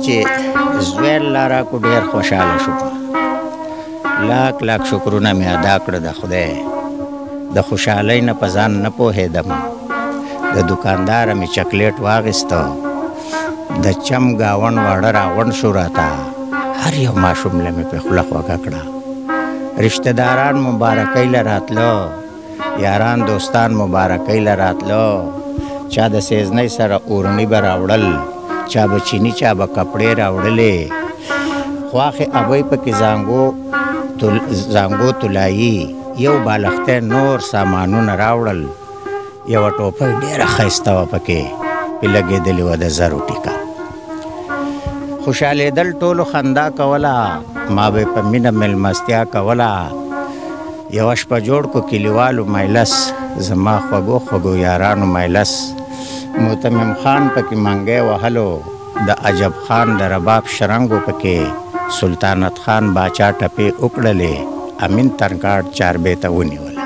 چې زوی الله راکړو ډېر خوشحاله شوم. لاک لاک شکرونه مې ادا کړه د خدای. د خوشحالۍ نه په ځان نه پوهېدم. د دوکانداره مې چکلیټ واغېسته. د چم ګاون واړه راغونډ شو راته. هر یو ماشوم له مې پې خوله خوږه کړه. رشته داران مبارکۍ له راتله، یاران دوستان مبارکۍ له راتله. چا د سیزنۍ سره اورني به راوړل، چا به چینی، چا به کپړې راوړلې. خواښې ابۍ پکې زانګو طلایي، یو بالښتی نور سامانونه راوړل. یوه ټوپۍ ډېره ښایسته وه، پکې پې لګېدلې وه د زرو ټیکه. خوشحالېدل ټولو خندا کوله، ما به په مینه مېلمستیا کوله. یوه شپه جوړ کو کلیوالو مجلس، زما خوږو خوږو یارانو مجلس. متمم خان پکې منګی وهلو، د عجب خان د رباب شرنګو پکې. سلطانت خان باچا ټپې وکړلې، امین ترکاټ چاربې ته ونیوله.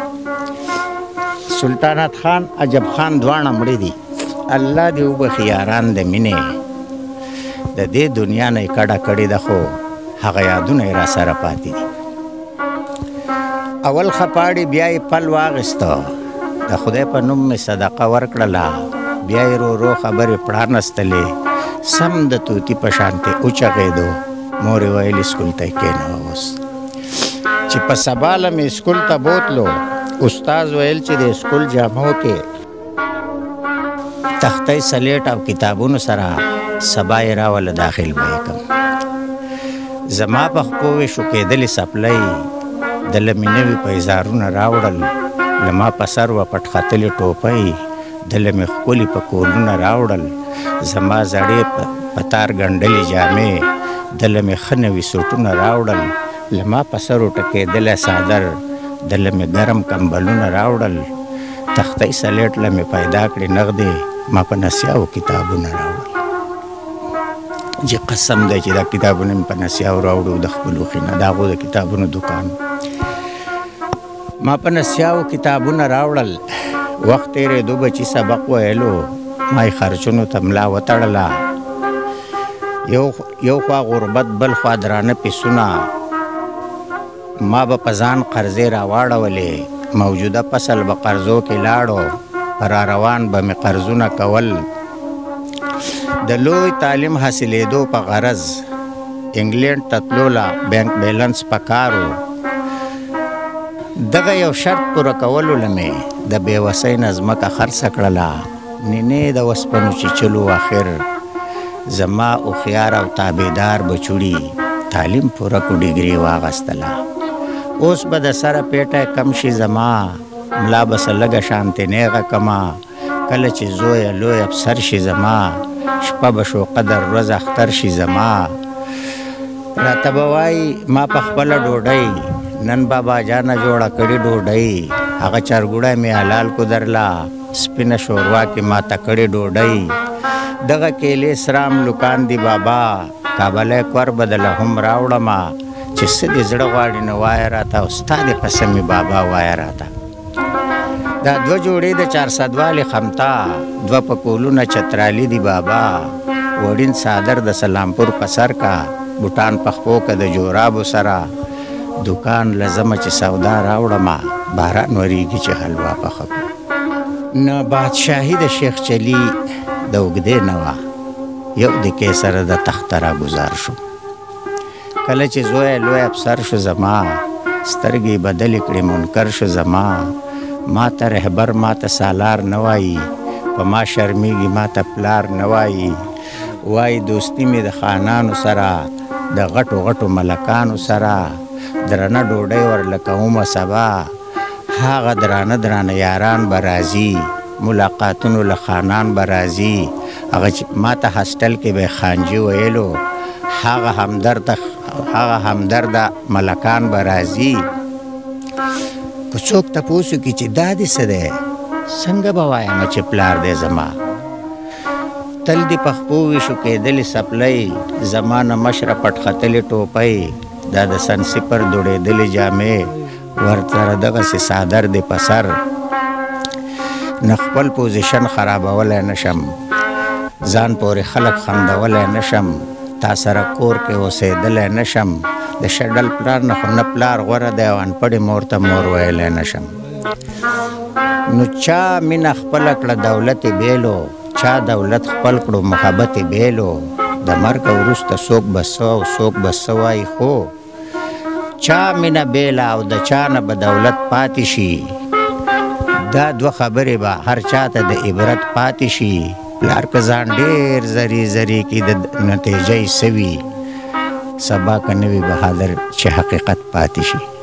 سلطانت خان عجب خان دواړه مړه دي. الله دې وبخي یاران د مینې. د دې دنیا نه یې کډه کړې ده، خو هغه یادونه یې را سره پاتې دي. اول خپاړې بیا یې پل واغېسته، د خدای په نوم مې صدقه ورکړله. بیا یې رو رو خبرې پړانستلې، سم د توتي په شانتې وچغېدو. مور یې ویل اسکول ته یې کېنوه. اوس چې په سبا له مې اسکول ته بوتلو، استاد ویل چې د اسکول جامو کې تختۍ سلیټ او کتابونو سره سبا یې راوله داخل به یې کړم. زما په خپو وې شوکېدلې څپلۍ، د له مې نوي پیزارونه راوړل. له ما په سر وه پټختلې ټوپۍ، د له مې ښکلي په کولونه راوړل. زما زړې په تار ګنډلې جامې، د له مې ښه نوي سوټونه راوړل. له ما په سر وټکېدلی څادر، د له مې ګرم کمبلونه راوړل. تختۍ سلیټ له مې پیدا کړې نغدې، ما په نسیاو کتابونه راوړل. چې قسم دی چې دا کتابونه مې په نسیاو راوړو د خپلو خینه، د هغو د کتابونو دکان. ما په نسیاو کتابونه راوړل. وخت تېرېدو بچي سبق ویلو، ما یې خرچونو ته ملا وتړله. یو خوا غربت، بل خوا درانه پیسونه. ما به په ځان قرضې راواړولې، موجوده فصل به قرضو کې لاړو. را روان به مې قرضونه کول. د لوی تعلیم حاصلېدو په غرض انګلینډ ته تلو له بینک بیلنس په کارو. دغه یو شرط پوره کولو له مې د بېوسۍ نه ځمکه خرڅه کړله. نینې د وسپنو چیچلو اخر زما هوښیار او تابعدار بچوړي تعلیم پوره کو ډیګري واغستله. اوس به د سره پیټه کم شي زما، ملا به څه لږه شانتې نیغه کما. کله چې زویه لوی افسر شي زما، شپه به شو قدر ورځ اختر شي زما. راته به وایي ما په خپله ډوډۍ، نن بابا جانه جوړه کړې ډوډۍ. هغه چرګوړی مې حلال کو درله، سپینه شوروا کې ماته کړې ډوډۍ. دغه کیلې سرام لوکان دی بابا، کابلی کور به دله هم راوړمه. چې څه دې زړه غواړي نو وایه راته، او ستا دې قسم بابا وایه راته. دا 2 جوړې د 400 والې خمتا، 2 پکولونه چترالي دی بابا. وړین صادر د سلامپور په سر کا، بوټان پخپو که د جورابو سره. دکان لزمه چې سودا راوړمه، باران وریږي چې حلوا پخه کړو. نه بادشاهي د شیخ چلی د اوږدې نه وه، یو د کې سره د تخته را ګزار شو. کله چې زوی لوی افسر شو زما، سترګې بدلې کړې منکر شو زما. ما ته رهبر، ما ته سالار نه وایي، په ما شرمیږي، ما ته پلار نه وایي. وایي دوستي مې د خانانو سره، د غټو غټو ملکانو سره. درنه ډوډۍ ورله کومه سبا، هغه درانه درانه یاران به راځي. ملاقاتونو له خانان به راځي. هغه چې ما ته هاسټل کې به خانجي ویلو، هغه همدرده ملکان به راځي. که څوک تپوس وکړي چې دا دې څه دی، څنګه به وایم چې پلار دی زما. تل دې په خپو وي شوکېدلې څپلۍ، زما نه مشره پټختلې ټوپۍ. دا د سنسپر دوړېدلې جامې، ورسره دغسې څادر دې په سر. نه خپل پوزیشن خرابولی نشم، ځان پورې خلک خندولی نشم. تا سره کور کې اوسېدلی نشم د شډل پلار نه خو نه پلار غوره دی او انپړې مور ته مور ویلی نشم نو چا مینه خپله کړه دولت یې بیلو چا دولت خپل کړو محبت یې بیلو د مرګه وروسته څوک به څه او څوک به څه وایي خو چا مینه بیله او د چا نه به دولت پاتې شي دا دوه خبرې به هر چا ته د عبرت پاتې شي پلار که ځان ډېر زری زری کي د نتیجه یې څه وي سبا که نه وي بهادر چې حقیقت پاتې شي